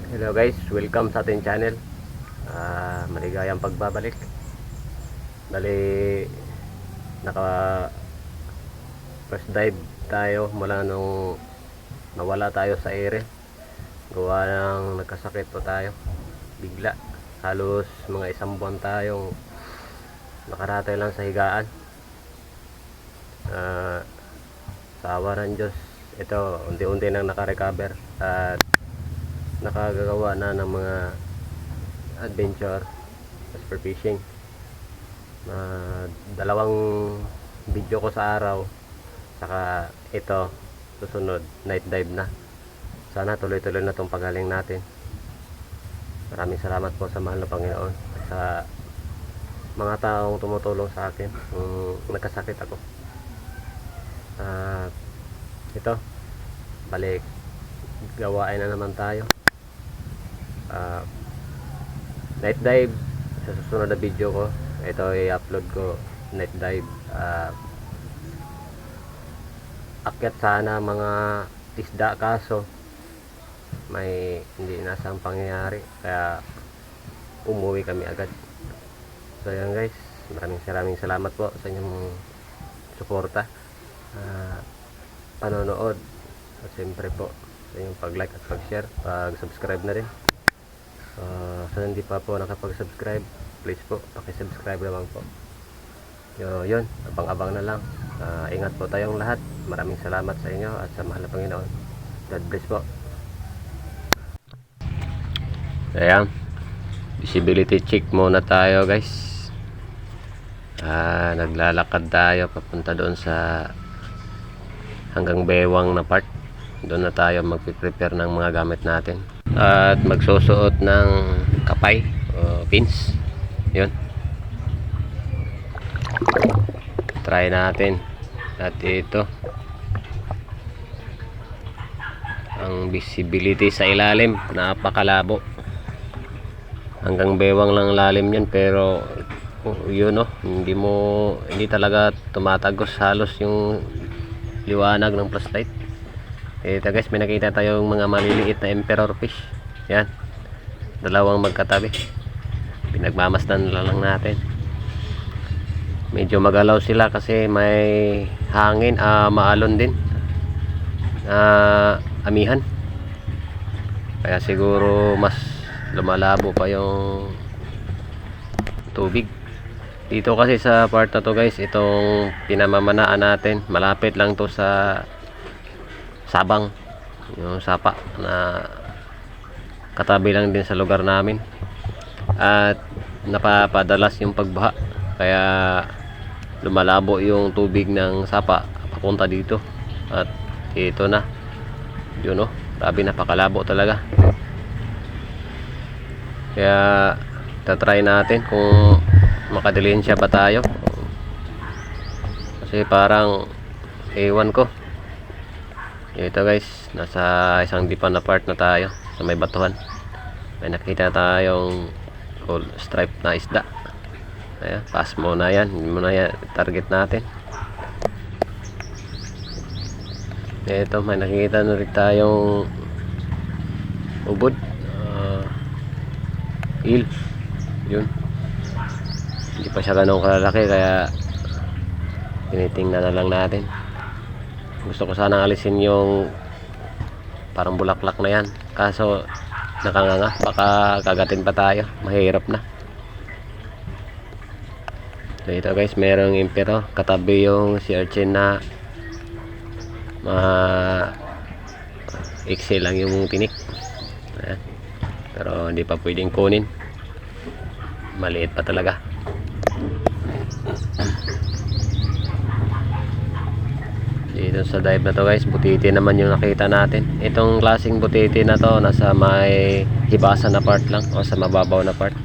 Hello guys, welcome sa ating channel. Maligayang pagbabalik. Bali, naka first dive tayo mula nung nawala tayo sa ere. Gawa ng nagkasakit po tayo. Bigla. Halos mga isang buwan tayong nakaratay lang sa higaan. Sa awa ng Diyos, ito unti-unti nang nakarecover at nakagagawa na ng mga adventure for fishing. Dalawang video ko sa araw, saka ito susunod night dive na. Sana tuloy-tuloy na itong pagaling natin. Maraming salamat po sa mahal na Panginoon at sa mga taong tumutulong sa akin kung nagkasakit ako. Ito balik gawain na naman tayo. Night dive sa susunod na video ko. Ito i-upload ko night dive. Akyat sana mga isda, kaso may hindi nasang pangyayari kaya umuwi kami agad. So yan guys, maraming salamat po sa inyong suporta, panonood, at siyempre po sa inyong pag-like at pag-share, pag-subscribe na rin. So hindi pa po nakapag-subscribe, please po paki-subscribe naman po. Yun, abang-abang na lang. Ingat po tayong lahat. Maraming salamat sa inyo at sa mahal na Panginoon. God bless po. Ayan, visibility check muna tayo guys. Naglalakad tayo papunta doon sa hanggang bewang na part. Doon na tayo magpiprepare ng mga gamit natin at magsusuot ng kapay o pins. Yun, try natin. At ito ang visibility sa ilalim, napakalabo. Hanggang bewang lang lalim yan, pero yun hindi talaga tumatagos halos yung liwanag ng flashlight. Ito guys, may nakita tayong mga maliliit na emperor fish. Yan, dalawang magkatabi. Pinagmamasdan lang natin. Medyo magalaw sila kasi may hangin, maalon din, amihan, kaya siguro mas lumalabo pa yung tubig dito. Kasi sa part na to guys, itong pinamamanaan natin, malapit lang to sa sabang, yung sapa na katabi lang din sa lugar namin, at napapadalas yung pagbaha, kaya lumalabo yung tubig ng sapa papunta dito. At ito na yun, grabe, napakalabo talaga. Kaya tatry natin kung makadilensya ba tayo, kasi parang ewan ko. Ito guys, nasa isang dipan na part na tayo sa may batuhan. May nakita tayong full stripe na isda. Ayan, pass muna yan, hindi muna yan target natin. Ito, may nakita na rin tayong ubod, eel. Yun, hindi pa siya ganun kalalaki, kaya tinitingnan na lang natin. Gusto ko sanang alisin yung parang bulaklak na yan, kaso nakanganga, baka kagatin pa tayo, mahirap na. So ito guys, merong impero, katabi yung sea urchin na iksi lang yung tinik. Ayan. Pero hindi pa pwedeng kunin, maliit pa talaga. Dito sa dive na to guys, butiti naman yung nakita natin. Itong klaseng butiti na to nasa may hibasan na part lang, o sa mababaw na part.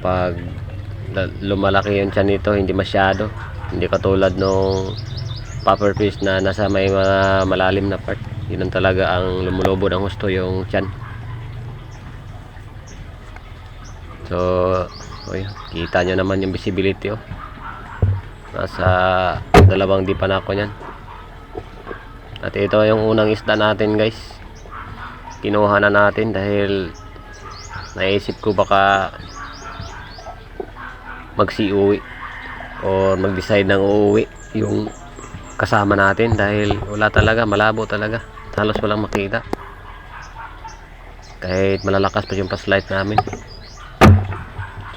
Pag lumalaki yung tiyan nito, hindi masyado, hindi katulad nung puffer fish na nasa may mga malalim na part. Yun talaga ang lumulubo ng husto, yung tiyan. So kita nyo naman yung visibility, nasa dalawang dipan ako nyan. At ito yung unang isda natin guys. kinuha na natin dahil naisip ko baka magsiuwi o mag-decide ng uuwi yung kasama natin dahil wala talaga, malabo talaga, halos walang makita kahit malalakas pa yung flashlight namin.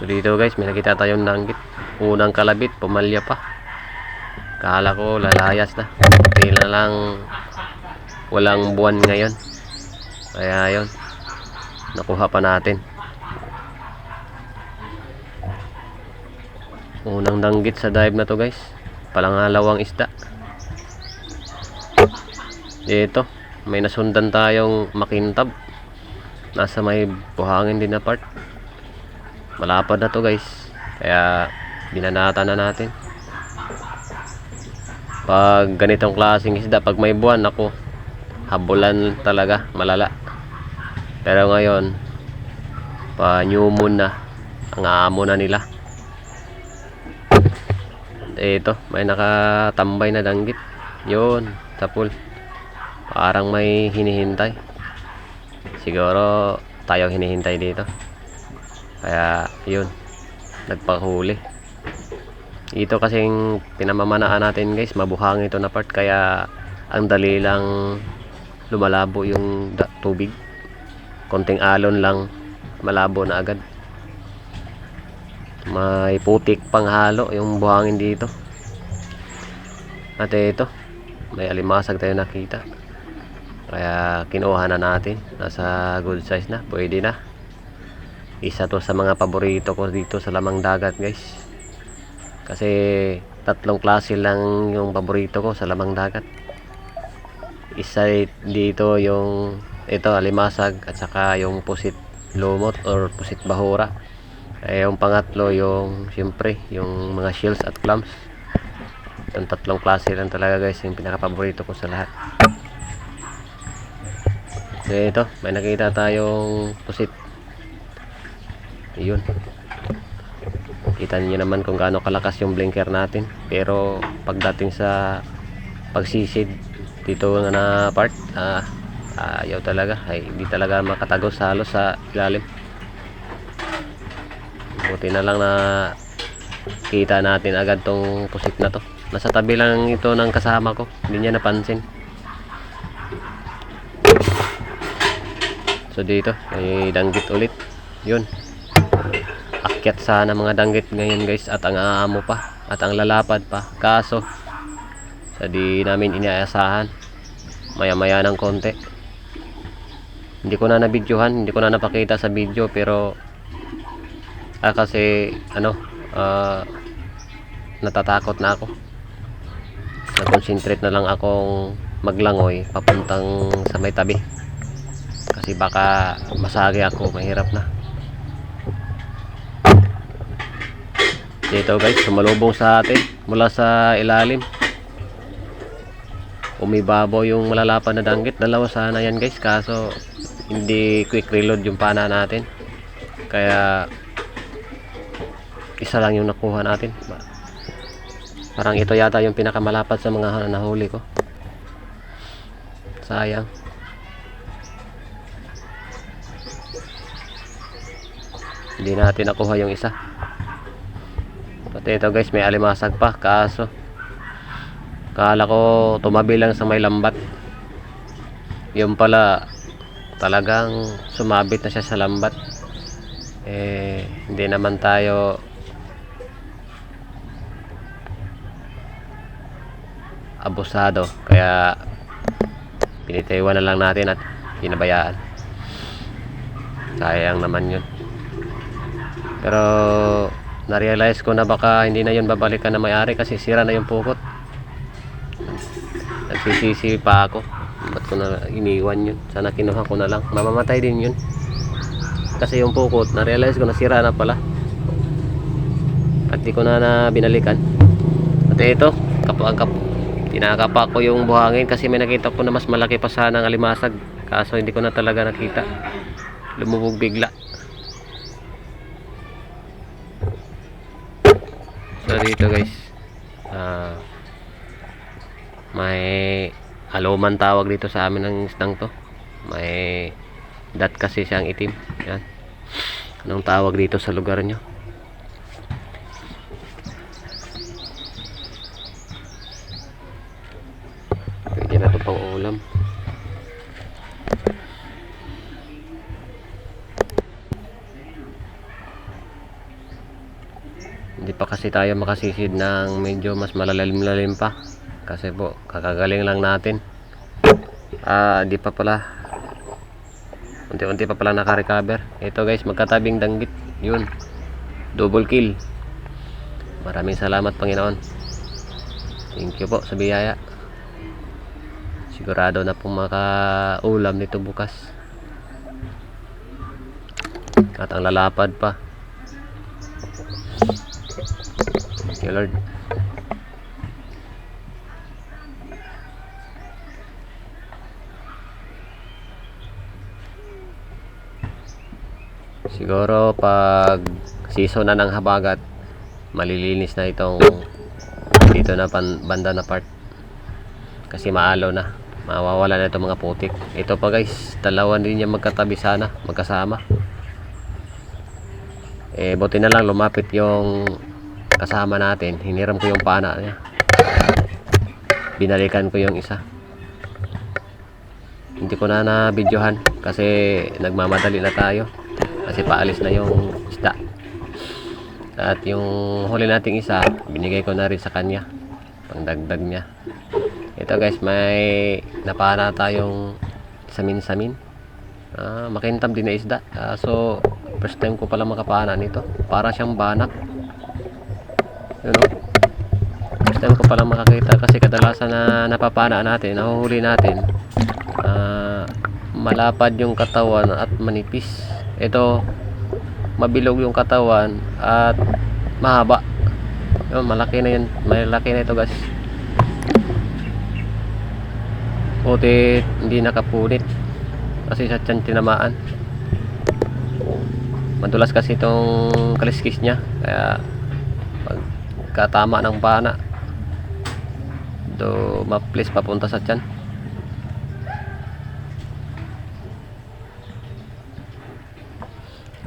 So dito guys, may nakita tayong danggit, unang kalabit, pumalya pa, kala ko lalayas na, hindi na lang walang buwan ngayon, kaya yun, nakuha pa natin. Unang danggit sa dive na to guys, palangalawang isda. Dito may nasundan tayong makintab, nasa may buhangin din na part, malapad na to guys, kaya binanata na natin. Pag ganitong klaseng isda, pag may buwan, ako habulan talaga, malala. Pero ngayon pa new moon na, ang aamo na nila. Ito, may nakatambay na danggit yun sa pool, parang may hinihintay, siguro tayo hinihintay dito, kaya yun, nagpahuli. Ito kasing pinamamanaan natin guys, mabuhang ito na part, kaya ang dali lang lumalabo yung tubig, konting alon lang malabo na agad. May putik pang halo yung buhangin dito. At ito, may alimasag tayo nakita, kaya kinuha na natin, nasa good size na, pwede na. Isa to sa mga paborito ko dito sa lamang dagat guys, kasi tatlong klase lang yung paborito ko sa lamang dagat. Isa dito yung ito, alimasag, at saka yung pusit lumot or pusit bahura. Yung pangatlo yung siyempre yung mga shells at clams. Yung tatlong klase lang talaga guys yung pinaka paborito ko sa lahat. Ito, may nakita tayong pusit. Yun, kita niyo naman kung gaano kalakas yung blinker natin, pero pagdating sa pagsisid dito nga na part, ayaw talaga, ay hindi talaga makatagos halos sa ilalim. Buti na lang na kita natin agad tong pusit na to, nasa tabi lang ito ng kasama ko, hindi niya napansin. So dito may danggit ulit, yun, akyat sana mga danggit ngayon guys, at ang aamo pa at ang lalapad pa, kaso sa di namin inaasahan, maya maya ng konti, hindi ko na nabidyohan, hindi ko na napakita sa video, pero kasi natatakot na ako, na-concentrate na lang akong maglangoy papuntang sa may tabi, kasi baka masagi ako, mahirap na. Dito guys, sumalubong sa atin mula sa ilalim, umibabaw yung malalapad na danggit, dalawa sana yan guys, kaso hindi quick reload yung pana natin, kaya isa lang yung nakuha natin. Parang ito yata yung pinakamalapad sa mga nahuli ko, sayang. Hindi natin nakuha yung isa. Pati ito guys, may alimasag pa, kaso kala ko tumabi lang sa may lambat, yung pala talagang sumabit na siya sa lambat. Hindi naman tayo abusado, kaya pinitiwan na lang natin at pinabayaan. Sayang naman yun, pero na-realize ko na baka hindi na yun babalikan na may-ari, kasi sira na yung pukot. Nagsisisi pa ako, ba't ko na iniwan yun, sana kinuha ko na lang, mamamatay din yun, kasi yung pukot na-realize ko na sira na pala at di ko na binalikan. At ito, tinakapa ko yung buhangin kasi may nakita ko na mas malaki pa sana ang alimasag, kaso hindi ko na talaga nakita, lumubog bigla. So dito guys, may aluman tawag dito sa amin ng isdang to, may Dat kasi siyang itim. Yan. Anong tawag dito sa lugar nyo? Pwede na ito pang ulam. Hindi pa kasi tayo makasisid ng medyo mas malalalim-lalim pa. Kasi po, kakagaling lang natin. Di pa pala. Unti-unti pa pala naka-recover. Ito guys, magkatabing danggit. Yun. Double kill. Maraming salamat Panginoon. Thank you po sa biyaya. Sigurado na pong makaulam nito bukas. At ang lalapad pa. Thank you Lord. Siguro pag season na ng habagat, malilinis na itong dito na banda na part. Kasi maalo na. Mawawala na itong mga putik. Ito pa guys, dalawa din niya magkatabi sana, magkasama. Buti na lang lumapit yung kasama natin. Hiniram ko yung pana niya. Binalikan ko yung isa. Hindi ko na na-videohan kasi nagmamadali na tayo. Kasi paalis na yung isda. At yung huli nating isa, binigay ko na rin sa kanya. Pangdagdag niya. Ito guys, may napana tayong samin-samin. Makintab din na isda. So, first time ko pala makapana nito. Para siyang banak. Yun o. First time ko pala makakita kasi kadalasan na napapana natin, nahuhuli natin. Malapad yung katawan at manipis. Ito, mabilog yung katawan at mahaba. Yun, malaki na yun. Malaki na ito guys. Buti hindi nakapunit kasi sa tiyan tinamaan. Madulas kasi itong kaliskis niya, kaya pagkatama ng pana do maplis papunta sa tiyan.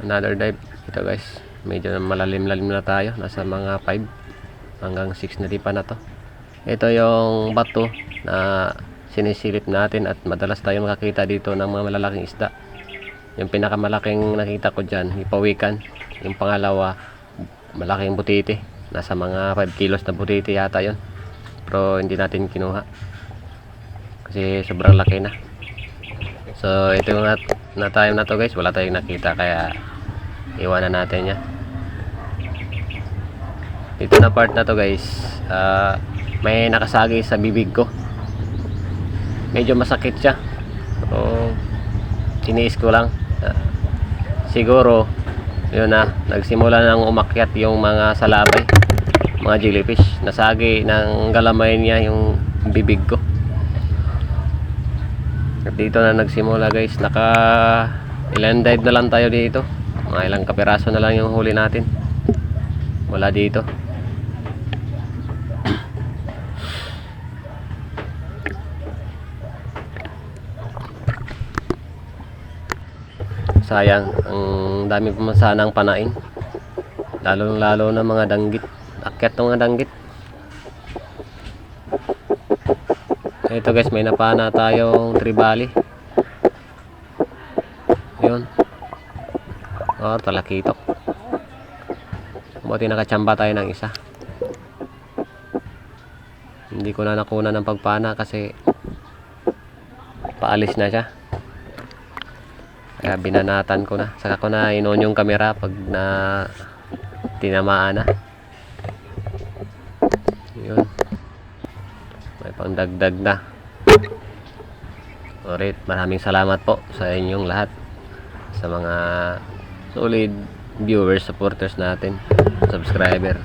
Another dive. Ito guys, medyo malalim-lalim na tayo. Nasa mga 5 hanggang 6 na dipa na to. Ito yung bato na sinisilip natin at madalas tayo makakita dito ng mga malalaking isda. Yung pinakamalaking nakita ko dyan, ipawikan. Yung pangalawa, malaking butiti. Nasa mga 5 kilos na butiti yata yun. Pero hindi natin kinuha kasi sobrang laki na. So ito yung na time na to guys, wala tayong nakita kaya iwanan natin yan. Dito na part na to guys, may nakasagi sa bibig ko. Medyo masakit siya. So tiniis ko lang. Siguro yun na, nagsimula nang umakyat yung mga salabay, mga jellyfish. Nasagi ng galamay niya yung bibig ko. At dito na nagsimula guys. Naka ilang dive na lang tayo dito. Mga ilang kapiraso na lang yung huli natin. Wala dito. Sayang, ang dami pa sanang panain. Lalo na mga danggit. Akyat ng mga danggit. Ito guys, may napana tayong tribali. Yun. Talakitok. Buti nakachamba tayo ng isa. Hindi ko na nakuna ng pagpana kasi paalis na siya. Kaya binanatan ko na. Saka ko na inon yung camera pag na tinamaan na. Yun. May pangdagdag na. Alright, maraming salamat po sa inyong lahat. Sa mga solid viewers, supporters natin, subscriber.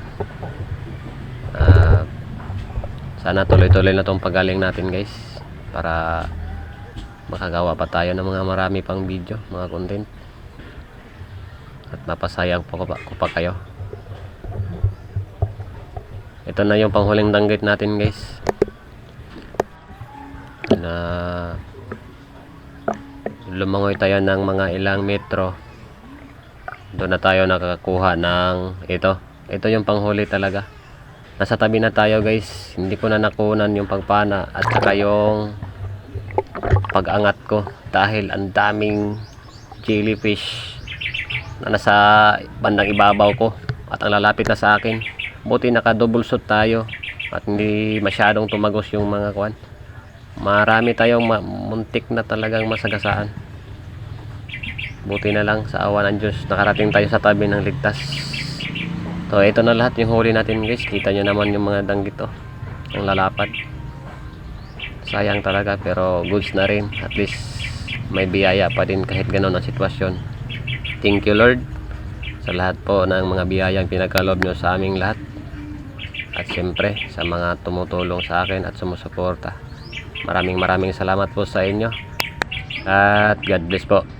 Sana tuloy-tuloy na tong pagaling natin guys, para makagawa pa tayo ng mga marami pang video, mga content, at mapasayang po ko pa kayo. Ito na yung panghuling danggit natin guys. lumangoy tayo ng mga ilang metro, doon na tayo nakakakuha ng ito yung panghuli talaga. Nasa tabi na tayo guys, hindi ko na nakunan yung pagpana at saka yung pag-angat ko dahil ang daming jellyfish na nasa bandang ibabaw ko at ang lalapit na sa akin. Buti naka double shot tayo at hindi masyadong tumagos yung mga kwan. Marami tayong muntik na talagang masagasaan. Buti na lang sa awa ng Diyos nakarating tayo sa tabi ng ligtas. So ito na lahat yung huli natin guys. Kita nyo naman yung mga danggit ang lalapad. Sayang talaga pero goods na rin. At least may biyaya pa din kahit ganun ang sitwasyon. Thank you Lord sa lahat po ng mga biyayang pinagkaloob nyo sa aming lahat. At siyempre sa mga tumutulong sa akin at sumusuporta. Maraming salamat po sa inyo. At God bless po.